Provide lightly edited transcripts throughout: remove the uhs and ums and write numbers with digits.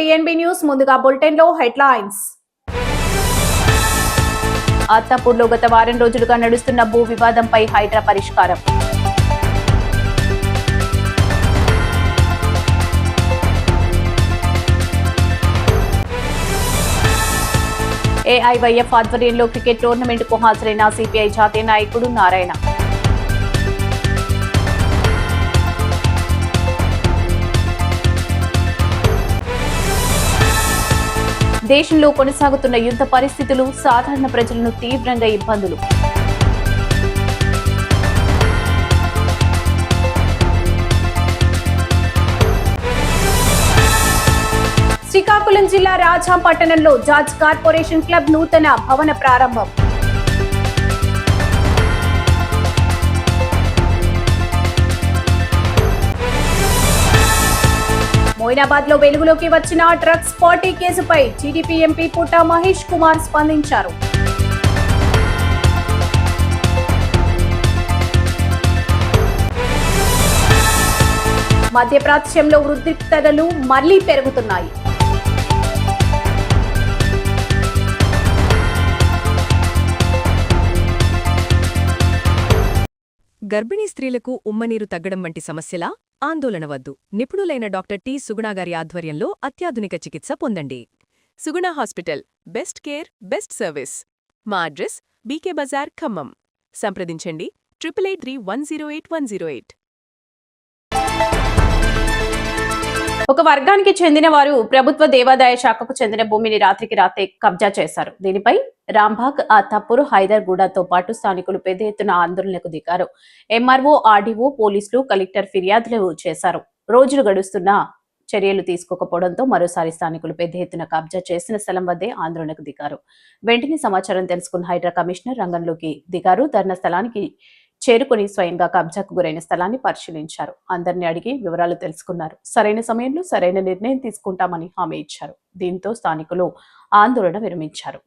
DNB news. ముందుగా bulletin లో headlines. అత్తాపూర్లో గత వారం రోజులుగా నడుస్తున్న భూ వివాదంపై హైడ్రా పరిష్కారం. ఏఐవైఎఫ్ ఆధ్వర్యంలో క్రికెట్ టోర్నమెంట్కు హాజరైన సిపిఐ జాతీయ నాయకుడు నారాయణ. దేశంలో కొనసాగుతున్న యుద్ధ పరిస్థితులు సాధారణ ప్రజలను తీవ్రంగా ఇబ్బందులు. శ్రీకాకుళం జిల్లా రాజాం పట్టణంలో జార్జ్ కార్పొరేషన్ క్లబ్ నూతన భవన ప్రారంభం. మొయినాబాద్ లో వెలుగులోకి వచ్చిన డ్రగ్స్ పార్టీ కేసుపై టీడీపీ ఎంపీ పుట్ట మహేష్ కుమార్ స్పందించారు. మధ్యప్రాచ్యంలో ఉద్రిక్తతలు మళ్లీ పెరుగుతున్నాయి. గర్భిణీ స్త్రీలకు ఉమ్మనీరు తగ్గడం వంటి సమస్యలా? ఆందోళన వద్దు. నిపుణులైన డాక్టర్ టి సుగుణాగారి ఆధ్వర్యంలో అత్యాధునిక చికిత్స పొందండి. Suguna hospital, best care, best service. మా అడ్రస్ బీకే బజార్, ఖమ్మం. సంప్రదించండి 8831081108. ఒక వర్గానికి చెందిన వారు ప్రభుత్వ దేవాదాయ శాఖకు చెందిన భూమిని రాత్రికి రాత్రే కబ్జా చేశారు. దీనిపై రాంబాగ్, అత్తాపూర్, హైదర్గూడతో పాటు స్థానికులు పెద్ద ఎత్తున ఆందోళనకు దిగారు. ఎంఆర్ఓ, ఆర్డీఓ, పోలీసులు, కలెక్టర్ ఫిర్యాదులు చేశారు. రోజులు గడుస్తున్నా చర్యలు తీసుకోకపోవడంతో మరోసారి స్థానికులు పెద్ద ఎత్తున కబ్జా చేసిన స్థలం వద్దే ఆందోళనకు దిగారు. వెంటనే సమాచారం తెలుసుకున్న హైడ్రా కమిషనర్ రంగంలోకి దిగారు. ధర్నా స్థలానికి చేరుకుని స్వయంగా కబ్జాకు గురైన స్థలాన్ని పరిశీలించారు. అందరినీ అడిగి వివరాలు తెలుసుకున్నారు. సరైన సమయంలో సరైన నిర్ణయం తీసుకుంటామని హామీ ఇచ్చారు. దీంతో స్థానికులు ఆందోళన విరమించారు.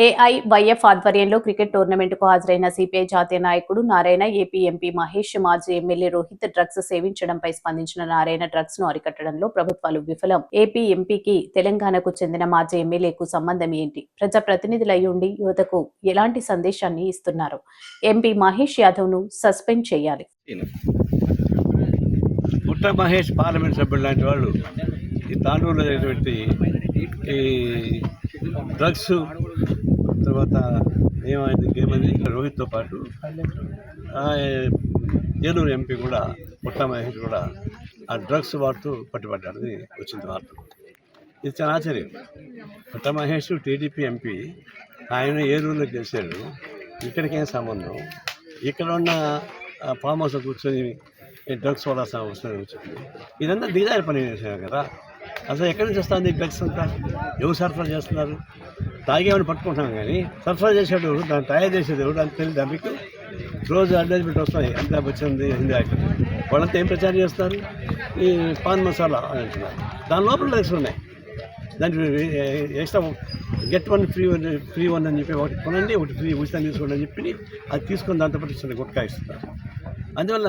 ఏఐవైఎఫ్ ఆధ్వర్యంలో క్రికెట్ టోర్నమెంట్కు హాజరైన సిపిఐ జాతీయ నాయకుడు నారాయణ, ఏపీ ఎంపీ మహేష్, మాజీ ఎమ్మెల్యే రోహిత్ డ్రగ్స్ సేవించడంపై స్పందించిన నారాయణ డ్రగ్స్ ను అరికట్టడంలో ప్రభుత్వాలు విఫలం. ఏపీ ఎంపీకి తెలంగాణకు చెందిన మాజీ ఎమ్మెల్యేకు సంబంధం ఏంటి? ప్రజాప్రతినిధులయ్యుండి యువతకు ఎలాంటి సందేశాన్ని ఇస్తున్నారు? ఎంపీ మహేష్ యాదవ్ ను సస్పెండ్ చేయాలి. పుట్ట మహేష్ పార్లమెంట్ సభ్యులు లాంటి వాళ్ళు ఈ తాండూరులో ఈ డ్రగ్స్ తర్వాత ఏమైంది రోహిత్తో పాటు ఏలూరు ఎంపీ కూడా పుట్ట మహేష్ కూడా ఆ డ్రగ్స్ వాడుతూ పట్టుబడ్డాడని వచ్చింది వార్త. ఇది చాలా ఆశ్చర్యం. పుట్ట మహేష్ టీడీపీ ఎంపీ, ఆయన ఏలూరులో గెలిచాడు. ఇక్కడికేం సంబంధం? ఇక్కడ ఉన్న ఫామ్ హౌస్లో కూర్చొని డ్రగ్స్ వాడాల్సిన అవసరం వచ్చింది. ఇదంతా దిగారి పని చేశాను కదా. అసలు ఎక్కడి నుంచి వస్తుంది డ్రగ్స్ అంతా? ఎవరు సరఫరా చేస్తున్నారు? తాగేవాడిని పట్టుకుంటాం కానీ సరఫరా చేసేవాడు ఎవరు, దాన్ని తయారు చేసేది ఎవరు అని తెలియదు. మీకు రోజు అడ్వర్టైజ్మెంట్ వస్తాయి, అమితాబ్ బచ్చన్ హిందీ యాక్టర్, వాళ్ళంతా ఏం ప్రచారం చేస్తారు? ఈ పాన్ మసాలా అని అంటున్నారు. దాని లోపల డ్రగ్స్ ఉన్నాయి. దానికి extra get one free one అని చెప్పి ఒకటి కొనండి, ఒకటి ఫ్రీ ఉచితంగా తీసుకోండి అని చెప్పి అది తీసుకొని దాంతోపాటు ఇస్తుంది, గుట్కా ఇస్తున్నారు. అందువల్ల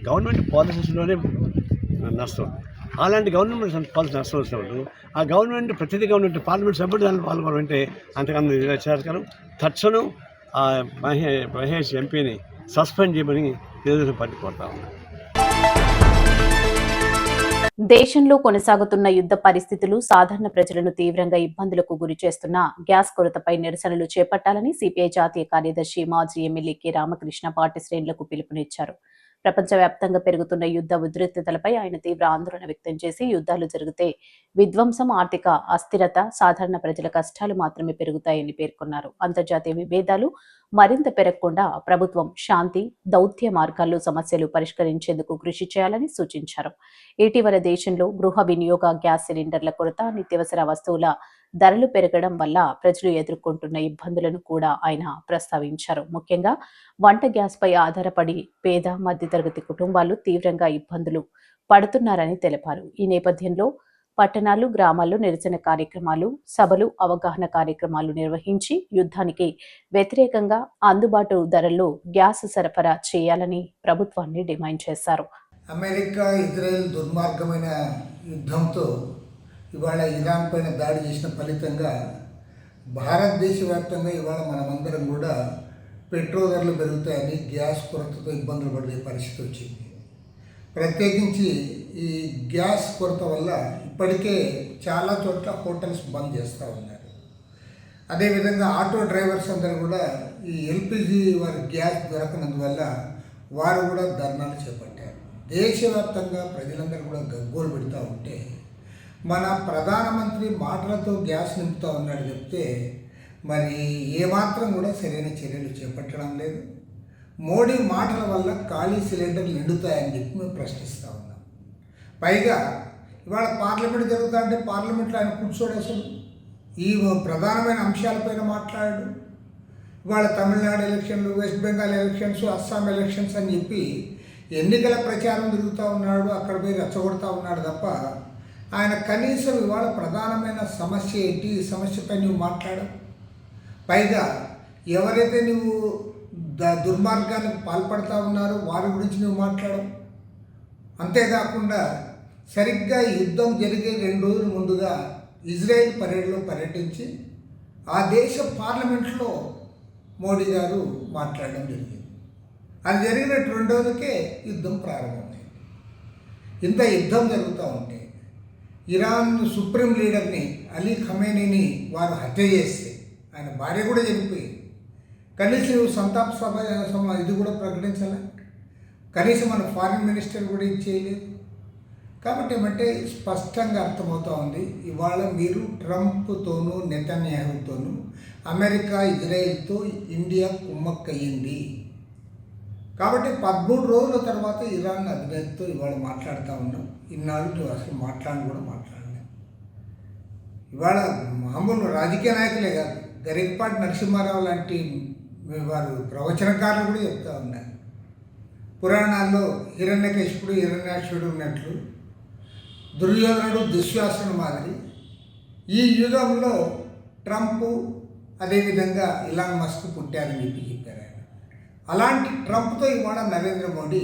గవర్నమెంట్ పాలసీస్లోనే నష్టం. అలాంటి గవర్నమెంట్ పాలసీ నష్టం వచ్చినప్పుడు ఆ గవర్నమెంట్ ప్రతిదీ గవర్నమెంట్ పార్లమెంట్ సభ్యుడు దాంట్లో పాల్గొనాలంటే అంతకన్నా విచారకరం. తక్షణం ఆ మహేష్ ఎంపీని సస్పెండ్ చేయమని తెలుగుదేశం పార్టీ కోరుతా ఉన్నారు. దేశంలో కొనసాగుతున్న యుద్ధ పరిస్థితులు సాధారణ ప్రజలను తీవ్రంగా ఇబ్బందులకు గురి చేస్తున్న గ్యాస్ కొరతపై నిరసనలు చేపట్టాలని సిపిఐ జాతీయ కార్యదర్శి మాజీ ఎమ్మెల్యే కె రామకృష్ణ పార్టీ శ్రేణులకు పిలుపునిచ్చారు. ప్రపంచవ్యాప్తంగా పెరుగుతున్న యుద్ధ ఉద్రిక్తతలపై ఆయన తీవ్ర ఆందోళన వ్యక్తం చేసి, యుద్ధాలు జరిగితే విధ్వంసం, ఆర్థిక అస్థిరత, సాధారణ ప్రజల కష్టాలు మాత్రమే పెరుగుతాయని పేర్కొన్నారు. అంతర్జాతీయ విభేదాలు మరింత పెరగకుండా ప్రభుత్వం శాంతి, దౌత్య మార్గాల్లో సమస్యలు పరిష్కరించేందుకు కృషి చేయాలని సూచించారు. ఇటీవల దేశంలో గృహ వినియోగ గ్యాస్ సిలిండర్ల కొరత, నిత్యావసర వస్తువుల ధరలు పెరగడం వల్ల ప్రజలు ఎదుర్కొంటున్న ఇబ్బందులను కూడా ఆయన ప్రస్తావించారు. ముఖ్యంగా వంట గ్యాస్ పై ఆధారపడి పేద, మధ్యతరగతి కుటుంబాలు తీవ్రంగా ఇబ్బందులు పడుతున్నారని తెలిపారు. ఈ నేపథ్యంలో పట్టణాలు, గ్రామాల్లో నిరసన కార్యక్రమాలు, సభలు, అవగాహన కార్యక్రమాలు నిర్వహించి యుద్ధానికి వ్యతిరేకంగా అందుబాటు ధరల్లో గ్యాస్ సరఫరా చేయాలని ప్రభుత్వాన్ని డిమాండ్ చేశారు. అమెరికా, ఇజ్రాయెల్ దుర్మార్గమైన యుద్ధంతో ఇవాళ ఇరాన్ పైన దాడి చేసిన ఫలితంగా భారతదేశ వ్యాప్తంగా ఇవాళ మనమందరం కూడా పెట్రోల్ ధరలు పెరుగుతాయని, గ్యాస్ కొరతతో ఇబ్బందులు పడే పరిస్థితి వచ్చింది. ప్రత్యేకించి ఈ గ్యాస్ కొరత వల్ల ఇప్పటికే చాలా చోట్ల హోటల్స్ బంద్ చేస్తూ ఉన్నారు. అదేవిధంగా ఆటో డ్రైవర్స్ అందరూ కూడా ఈ ఎల్పిజి వారి గ్యాస్ దొరకనందువల్ల వారు కూడా ధర్నాలు చేపట్టారు. దేశవ్యాప్తంగా ప్రజలందరూ కూడా గగ్గోలు పెడతా ఉంటే మన ప్రధానమంత్రి మాటలతో గ్యాస్ నింపుతూ ఉన్నాడు చెప్తే మరి ఏమాత్రం కూడా సరైన చర్యలు చేపట్టడం లేదు. మోడీ మాటల వల్ల ఖాళీ సిలిండర్లు నిండుతాయని చెప్పి మేము ప్రశ్నిస్తూ ఉన్నాం. పైగా ఇవాళ పార్లమెంట్ జరుగుతా అంటే పార్లమెంట్లో ఆయన కూర్చోడు, అసలు ఈ ప్రధానమైన అంశాలపైన మాట్లాడాడు. ఇవాళ తమిళనాడు ఎలక్షన్లు, west Bengal elections, Assam elections అని చెప్పి ఎన్నికల ప్రచారం తిరుగుతూ ఉన్నాడు, అక్కడ పోయి రెచ్చగొడతా ఉన్నాడు తప్ప ఆయన కనీసం ఇవాళ ప్రధానమైన సమస్య ఏంటి, ఈ సమస్యపై నువ్వు మాట్లాడవు. పైగా ఎవరైతే నువ్వు దుర్మార్గానికి పాల్పడతా ఉన్నారో వారి గురించి నువ్వు మాట్లాడవు. అంతేకాకుండా సరిగ్గా యుద్ధం జరిగే 2 రోజుల ముందుగా ఇజ్రాయెల్ పర్యటనలో పర్యటించి ఆ దేశ పార్లమెంట్లో మోడీ గారు మాట్లాడడం జరిగింది. అది జరిగిన 2 రోజులకే యుద్ధం ప్రారంభమైంది. ఇంత యుద్ధం జరుగుతూ ఉంటే ఇరాన్ సుప్రీం లీడర్ని అలీ ఖమేనీని వారు హత్య చేస్తే ఆయన భార్య కూడా చనిపోయింది. కనీసం సంతాప సభ ఇది కూడా ప్రకటించాలి, కనీసం మన ఫారిన్ మినిస్టర్ కూడా ఇది చేయలేదు. కాబట్టి ఏమంటే స్పష్టంగా అర్థమవుతూ ఉంది, ఇవాళ మీరు ట్రంప్తోనూ నెతన్యాహుతోనూ అమెరికా, ఇజ్రాయెల్తో ఇండియా కుమ్మక్కయ్యింది. కాబట్టి 13 రోజుల తర్వాత ఇరాన్ అధినేతతో ఇవాళ మాట్లాడుతూ ఉన్నాం. ఇన్నాళ్ళు అసలు కూడా మాట్లాడలేం. ఇవాళ మామూలు రాజకీయ నాయకులే కాదు, గరికపాటి నరసింహారావు లాంటి వారు ప్రవచనకారులు కూడా చెప్తూ ఉన్నారు. పురాణాల్లో హిరణ్యకశిపుడు, హిరణ్యాక్షుడు ఉన్నట్లు దుర్యోధనుడు, దుశ్శాసనుడు మాదిరి ఈ యుగంలో ట్రంప్, అదేవిధంగా ఇలాన్ మస్క్ పుట్టారని చెప్పారు ఆయన. అలాంటి ట్రంప్తో ఇవాళ నరేంద్ర మోడీ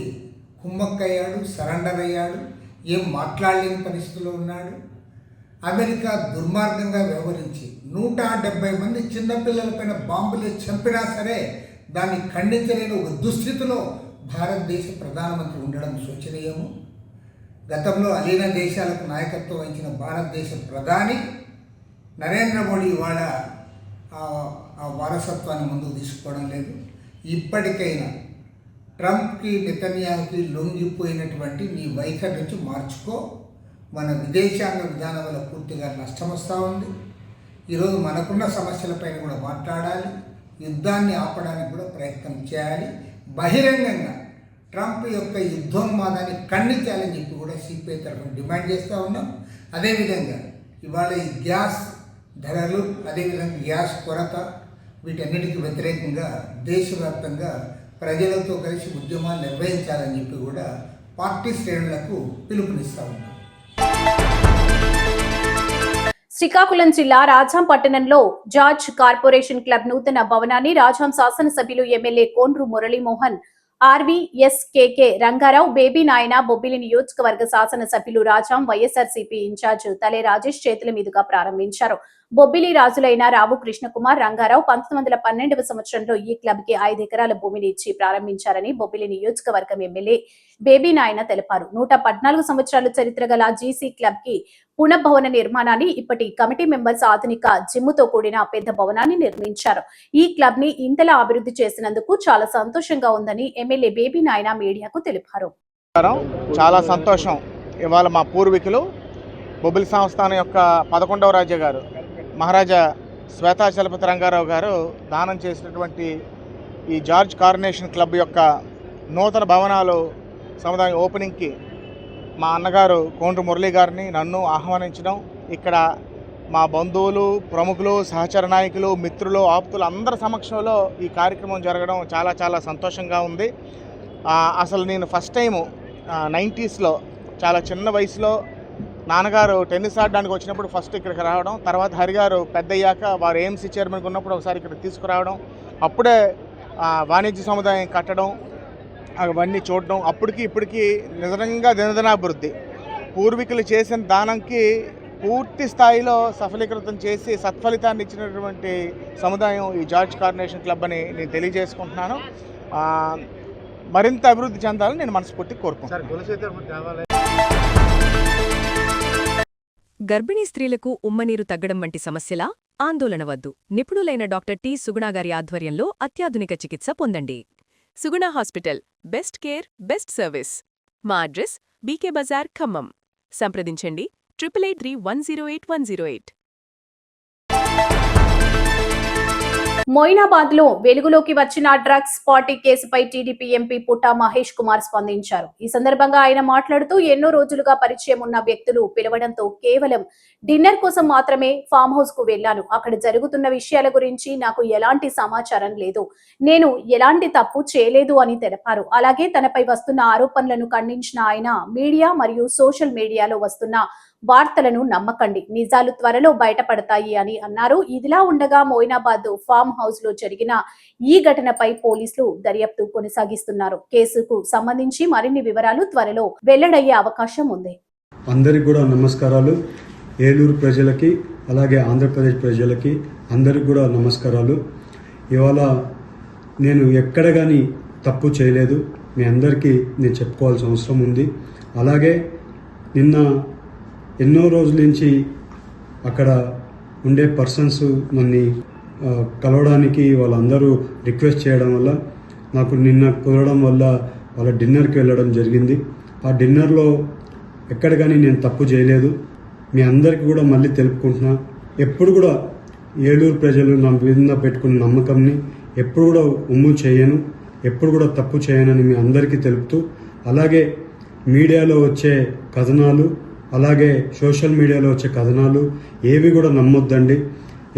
కుమ్మక్కయ్యాడు, సరెండర్ అయ్యాడు, ఏం మాట్లాడలేని పరిస్థితిలో ఉన్నాడు. అమెరికా దుర్మార్గంగా వ్యవహరించి 170 మంది చిన్నపిల్లలపైన బాంబులు చంపినా సరే దాన్ని ఖండించలేని ఒక దుస్థితిలో భారతదేశ ప్రధానమంత్రి ఉండడం శోచనీయము. గతంలో అలీన దేశాలకు నాయకత్వం వహించిన భారతదేశ ప్రధాని నరేంద్ర మోడీ ఇవాళ ఆ వారసత్వాన్ని ముందుకు తీసుకోవడం లేదు. ఇప్పటికైనా ట్రంప్కి, నెతన్యాహుకి లొంగిపోయినటువంటి నీ వైఖరి నుంచి మార్చుకో. మన విదేశాంగ విధానం వల్ల పూర్తిగా నష్టం వస్తూ ఉంది. ఈరోజు మనకున్న సమస్యలపైన కూడా మాట్లాడాలి, యుద్ధాన్ని ఆపడానికి కూడా ప్రయత్నం చేయాలి. బహిరంగంగా ట్రంప్ యొక్క యుద్ధోన్మాదాన్ని ఖండించాలని చెప్పి కూడా సిపిఐ తరఫున డిమాండ్ చేస్తూ ఉన్నాం. అదేవిధంగా ఇవాళ ఈ గ్యాస్ ధరలు, అదేవిధంగా గ్యాస్ కొరత, వీటన్నిటికీ వ్యతిరేకంగా దేశవ్యాప్తంగా ప్రజలతో కలిసి ఉద్యమాలు నిర్వహించాలని చెప్పి కూడా పార్టీ శ్రేణులకు పిలుపునిస్తూ ఉన్నాం. శ్రీకాకుళం జిల్లా రాజాం పట్టణంలో జార్జ్ కార్పొరేషన్ క్లబ్ నూతన భవనాన్ని రాజాం శాసనసభ్యులు MLA Kondru Muralimohan, RVSKK Rangarao, baby నాయన, బొబ్బిలి నియోజకవర్గ శాసనసభ్యులు రాజాం వైఎస్ఆర్సీపీ ఇన్ఛార్జ్ తలే రాజేష్ చేతుల మీదుగా ప్రారంభించారు. బొబ్బిలి రాజులైన రావు కృష్ణకుమార్, రంగారావు 1912వ సంవత్సరంలో ఈ క్లబ్ కి 5 ఎకరాల భూమిని ఇచ్చి ప్రారంభించారని బొబ్బిలి నియోజకవర్గం ఎమ్మెల్యే బేబీ నాయన తెలిపారు. 114 సంవత్సరాల చరిత్ర గల జీసీ క్లబ్ కి పునఃభవన నిర్మాణాన్ని ఇప్పటి కమిటీ మెంబర్స్ ఆధునిక జిమ్ముతో కూడిన పెద్ద భవనాన్ని నిర్మించారు. ఈ క్లబ్ ని ఇంతలా అభివృద్ధి చేసినందుకు చాలా సంతోషంగా ఉందని ఎమ్మెల్యే బేబీ నాయన మీడియాకు తెలిపారు. చాలా సంతోషం. ఇవాళ మా పూర్వీకులు బొబ్బిలి సంస్థానం యొక్క 11వ రాజా గారు మహారాజా శ్వేతాచలపతి రంగారావు గారు దానం చేసినటువంటి ఈ జార్జ్ కార్పొరేషన్ క్లబ్ యొక్క నూతన భవనాలు సముదాయం ఓపెనింగ్కి మా అన్నగారు కోండ్రు మురళి గారిని నన్ను ఆహ్వానించడం, ఇక్కడ మా బంధువులు, ప్రముఖులు, సహచర నాయకులు, మిత్రులు, ఆప్తులు అందరి సమక్షంలో ఈ కార్యక్రమం జరగడం చాలా చాలా సంతోషంగా ఉంది. అసలు నేను ఫస్ట్ టైము 90స్లో చాలా చిన్న వయసులో నాన్నగారు టెన్నిస్ ఆడడానికి వచ్చినప్పుడు ఫస్ట్ ఇక్కడికి రావడం, తర్వాత హరిగారు పెద్దయ్యాక వారు ఏఎంసీ చైర్మన్గా ఉన్నప్పుడు ఒకసారి ఇక్కడ తీసుకురావడం, అప్పుడే వాణిజ్య సముదాయం కట్టడం, అవన్నీ చూడడం, అప్పటికి ఇప్పటికీ నిజంగా దినదినాభివృద్ధి. పూర్వీకులు చేసిన దానంకి పూర్తి స్థాయిలో సఫలీకృతం చేసి సత్ఫలితాన్ని ఇచ్చినటువంటి సముదాయం ఈ జార్జ్ కార్పొరేషన్ క్లబ్ అని నేను తెలియజేసుకుంటున్నాను. మరింత అభివృద్ధి చెందాలని నేను మనస్ఫూర్తిగా కోరుకుంటున్నాను. గర్భిణీ స్త్రీలకు ఉమ్మనీరు తగ్గడం వంటి సమస్యలా? ఆందోళన వద్దు. నిపుణులైన డాక్టర్ టి. సుగుణాగారి ఆధ్వర్యంలో అత్యాధునిక చికిత్స పొందండి. Suguna hospital, best care, best service. మా అడ్రస్ బీకే బజార్, ఖమ్మం. సంప్రదించండి 8831081108. మొయినాబాద్ లో వెలుగులోకి వచ్చిన డ్రగ్స్ పార్టీ కేసుపై టీడీపీ ఎంపీ పుట్టా మహేష్ కుమార్ స్పందించారు. ఈ సందర్భంగా ఆయన మాట్లాడుతూ, ఎన్నో రోజులుగా పరిచయం ఉన్న వ్యక్తులు పిలవడంతో కేవలం డిన్నర్ కోసం మాత్రమే ఫామ్ హౌస్ కు వెళ్లాను. అక్కడ జరుగుతున్న విషయాల గురించి నాకు ఎలాంటి సమాచారం లేదు. నేను ఎలాంటి తప్పు చేయలేదు అని తెలిపారు. అలాగే తనపై వస్తున్న ఆరోపణలను ఖండించిన ఆయన, మీడియా మరియు సోషల్ మీడియాలో వస్తున్న వార్తలను నమ్మకండి, నిజాలు త్వరలో బయటపడతాయి అని అన్నారు. ఇదిలా ఉండగా మొయినాబాద్ ఫామ్ హౌస్ లో జరిగిన ఈ ఘటనపై పోలీసులు దర్యాప్తు కొనసాగిస్తున్నారు. కేసుకు సంబంధించి మరిన్ని వివరాలు త్వరలో వెల్లడయ్యే అవకాశం ఉంది. అందరికి కూడా నమస్కారాలు. ఏలూరు ప్రజలకి, అలాగే ఆంధ్రప్రదేశ్ ప్రజలకి అందరికి కూడా నమస్కారాలు. ఇవాళ నేను ఎక్కడ కానీ తప్పు చేయలేదు, మీ అందరికీ నేను చెప్పుకోవాల్సిన అవసరం ఉంది. అలాగే నిన్న ఎన్నో రోజుల నుంచి అక్కడ ఉండే పర్సన్స్ నన్ను కలవడానికి వాళ్ళందరూ రిక్వెస్ట్ చేయడం వల్ల నాకు నిన్న కుదరడం వల్ల వాళ్ళ డిన్నర్కి వెళ్ళడం జరిగింది. ఆ డిన్నర్లో ఎక్కడ కానీ నేను తప్పు చేయలేదు. మీ అందరికీ కూడా మళ్ళీ తెలుపుకుంటున్నా, ఎప్పుడు కూడా ఏలూరు ప్రజలు నా మీద పెట్టుకున్న నమ్మకంని ఎప్పుడు కూడా ఉమ్ము చేయను, ఎప్పుడు కూడా తప్పు చేయనని మీ అందరికీ తెలుపుతూ, అలాగే మీడియాలో వచ్చే కథనాలు, అలాగే సోషల్ మీడియాలో వచ్చే కథనాలు ఏవి కూడా నమ్మొద్దండి.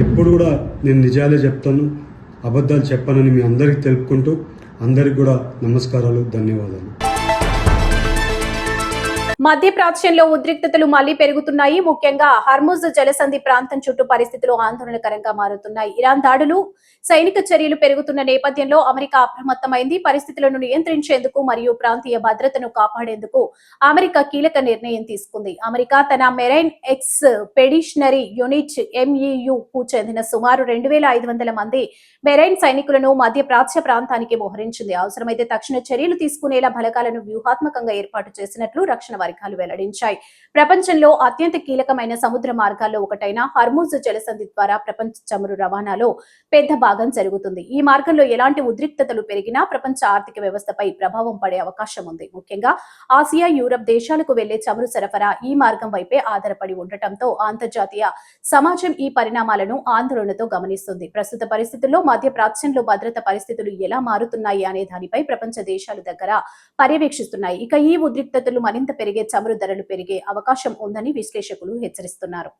ఎప్పుడు కూడా నేను నిజాలే చెప్తాను, అబద్ధాలు చెప్పనని మీ అందరికీ తెలుపుకుంటూ అందరికి కూడా నమస్కారాలు, ధన్యవాదాలు. మధ్యప్రాచ్యంలో ఉద్రిక్తతలు మళ్లీ పెరుగుతున్నాయి. ముఖ్యంగా హర్ముజ్ జలసంధి ప్రాంతం చుట్టూ పరిస్థితులు ఆందోళనకరంగా మారుతున్నాయి. ఇరాన్ దాడులు, సైనిక చర్యలు పెరుగుతున్న నేపథ్యంలో అమెరికా అప్రమత్తమైంది. పరిస్థితులను నియంత్రించేందుకు మరియు ప్రాంతీయ భద్రతను కాపాడేందుకు అమెరికా కీలక నిర్ణయం తీసుకుంది. అమెరికా తన మెరైన్ ఎక్స్పెడిషనరీ యూనిట్ MEU కు చెందిన సుమారు 2500 మంది మెరైన్ సైనికులను మధ్యప్రాచ్య ప్రాంతానికి మోహరించింది. అవసరమైతే తక్షణ చర్యలు తీసుకునేలా బలగాలను వ్యూహాత్మకంగా ఏర్పాటు చేసినట్లు రక్షణ వర్గాలు వెల్లడించాయి. ప్రపంచంలో అత్యంత కీలకమైన సముద్ర మార్గాల్లో ఒకటైన హర్ముజ్ జలసంధి ద్వారా ప్రపంచ చమురు రవాణాలో పెద్ద భాగం జరుగుతుంది. ఈ మార్గంలో ఎలాంటి ఉద్రిక్తతలు పెరిగినా ప్రపంచ ఆర్థిక వ్యవస్థపై ప్రభావం పడే అవకాశం ఉంది. ముఖ్యంగా ఆసియా, యూరప్ దేశాలకు వెళ్లే చమురు సరఫరా ఈ మార్గం వైపే ఆధారపడి ఉండటంతో అంతర్జాతీయ సమాజం ఈ పరిణామాలను ఆందోళనతో గమనిస్తుంది. ప్రస్తుత పరిస్థితుల్లో మధ్య ప్రాచ్యంలో భద్రతా పరిస్థితులు ఎలా మారుతున్నాయి అనే దానిపై ప్రపంచ దేశాల దగ్గర పర్యవేక్షిస్తున్నాయి. ఇక ఈ ఉద్రిక్తతలు మరింత పెరిగే చమురు ధరలు పెరిగే అవకాశం ఉందని విశ్లేషకులు హెచ్చరిస్తున్నారు.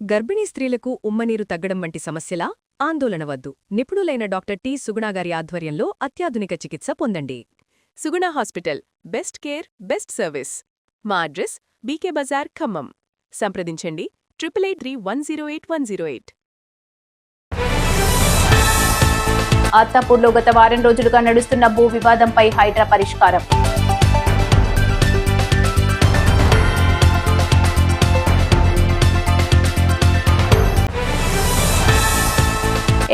గర్భిణీ స్త్రీలకు ఉమ్మనీరు తగ్గడం వంటి సమస్యలా? ఆందోళన వద్దు. నిపుణులైన డాక్టర్ టి. సుగుణాగారి ఆధ్వర్యంలో అత్యాధునిక చికిత్స పొందండి. Suguna hospital, best care, best service. మా అడ్రస్ బీకే బజార్, ఖమ్మం. సంప్రదించండి 8883108108. అత్తాపూర్లో గత వారం రోజులుగా నడుస్తున్న భూ వివాదంపై హైడ్రా పరిష్కారం.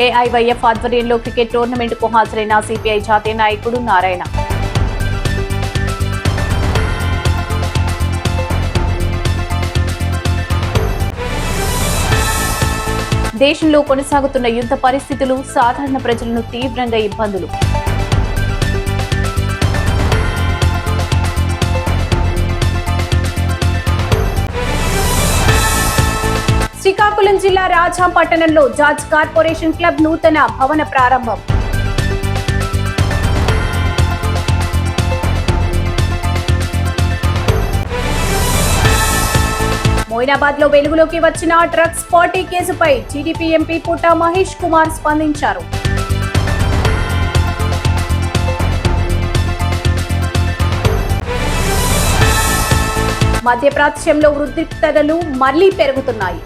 ఏఐవైఎఫ్ ఆధ్వర్యంలో క్రికెట్ టోర్నమెంట్కు హాజరైన సిపిఐ జాతీయ నాయకుడు నారాయణ. దేశంలో కొనసాగుతున్న యుద్ధ పరిస్థితులు సాధారణ ప్రజలను తీవ్రంగా ఇబ్బందులు. శ్రీకాకుళం జిల్లా రాజాం పట్టణంలో జాజ్ కార్పొరేషన్ క్లబ్ నూతన భవన ప్రారంభం. మొయినాబాద్ లో వెలుగులోకి వచ్చిన డ్రగ్స్ పార్టీ కేసుపై టీడీపీ ఎంపీ పుట్టా మహేష్ కుమార్ స్పందించారు. మధ్యప్రాచ్యంలో ఉద్రిక్తతలు మళ్లీ పెరుగుతున్నాయి.